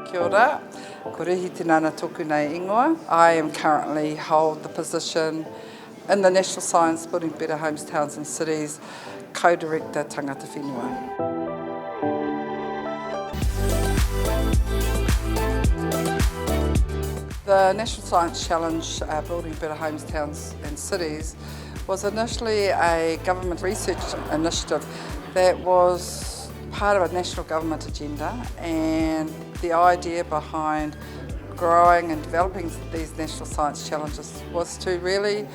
Kia ora, ko Rihi Te Nana tōku nei ingoa. I am currently hold the position in the National Science Building Better Homes, Towns and Cities Co-Director Tangata Whenua. The National Science Challenge Building Better Homes, Towns and Cities was initially a government research initiative that was part of a national government agenda, and the idea behind growing and developing these national science challenges was to really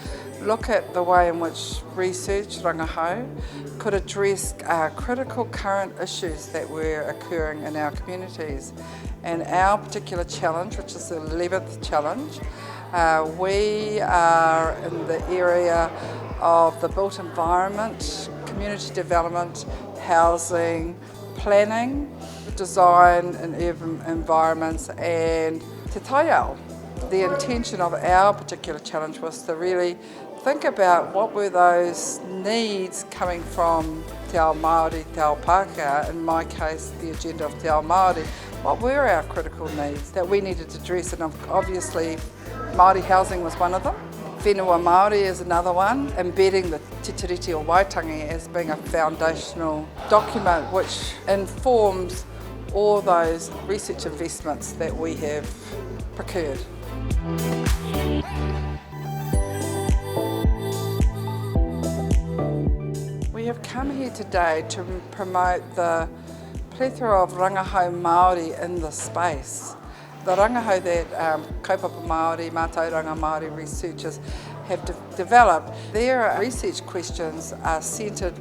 look at the way in which research, rangahau, could address critical current issues that were occurring in our communities. And our particular challenge, which is the 11th challenge, we are in the area of the built environment, community development, housing, planning, design in urban environments, and te taiao. The intention of our particular challenge was to really think about what were those needs coming from te ao Māori, te ao Pākehā, in my case the agenda of te ao Māori. What were our critical needs that we needed to address? And obviously Māori housing was one of them. Whenua Māori is another one, embedding the Te Tiriti or Waitangi as being a foundational document which informs all those research investments that we have procured. We have come here today to promote the plethora of rangahau Māori in the space. The rangahau that kaupapa Māori, mātauranga Māori researchers have developed, their research questions are centred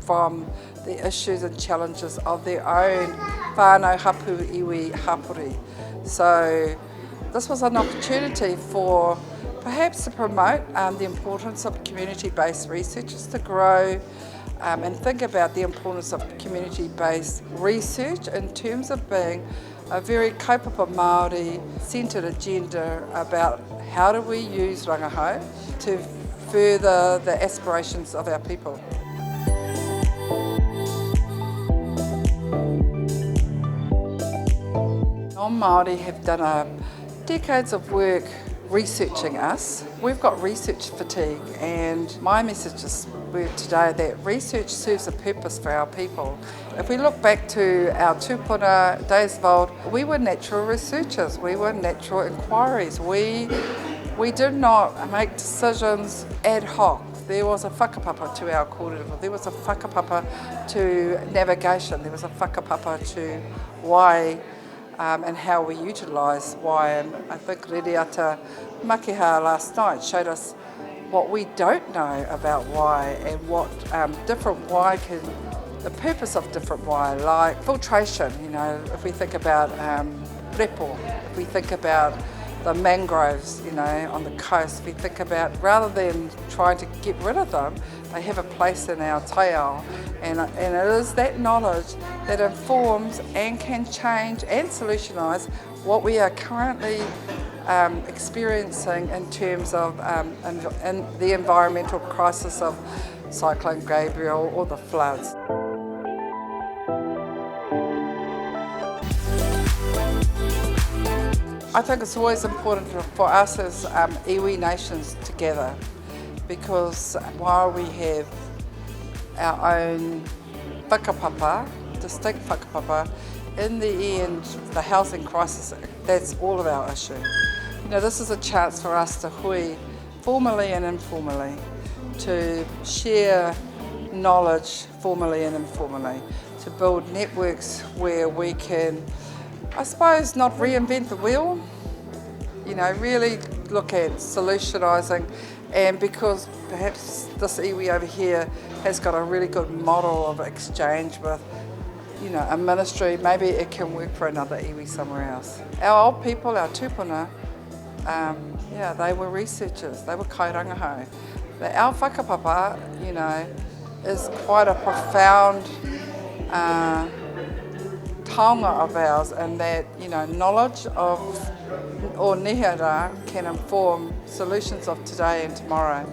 from the issues and challenges of their own whānau hapu iwi hapuri. So this was an opportunity for perhaps to promote the importance of community-based researchers to grow and think about the importance of community-based research in terms of being a very kaupapa Māori centred agenda about how do we use rangahau to further the aspirations of our people. Non-Māori have done decades of work researching us. We've got research fatigue, and my messages were today that research serves a purpose for our people. If we look back to our tūpuna days of old, we were natural researchers, we were natural inquiries. We did not make decisions ad hoc. There was a whakapapa to our kōrero, there was a whakapapa to navigation, there was a whakapapa to why and how we utilise why. And I think Rediata Makiha last night showed us what we don't know about why and what different why can, the purpose of different why, like filtration, you know, if we think about repo, if we think about the mangroves, you know, on the coast, we think about, rather than trying to get rid of them, they have a place in our taiao, and it is that knowledge that informs and can change and solutionise what we are currently experiencing in terms of in the environmental crisis of Cyclone Gabriel or the floods. I think it's always important for us as iwi nations together, because while we have our own whakapapa, distinct whakapapa, in the end, the housing crisis, that's all of our issue. You know, this is a chance for us to hui, formally and informally, to share knowledge formally and informally, to build networks where we can, I suppose, not reinvent the wheel, you know, really look at solutionising. And because perhaps this iwi over here has got a really good model of exchange with, you know, a ministry, maybe it can work for another iwi somewhere else. Our old people, our tūpuna, yeah, they were researchers, they were kairangahau. But our whakapapa, you know, is quite a profound taonga of ours, and that, you know, knowledge of or nihara can inform solutions of today and tomorrow.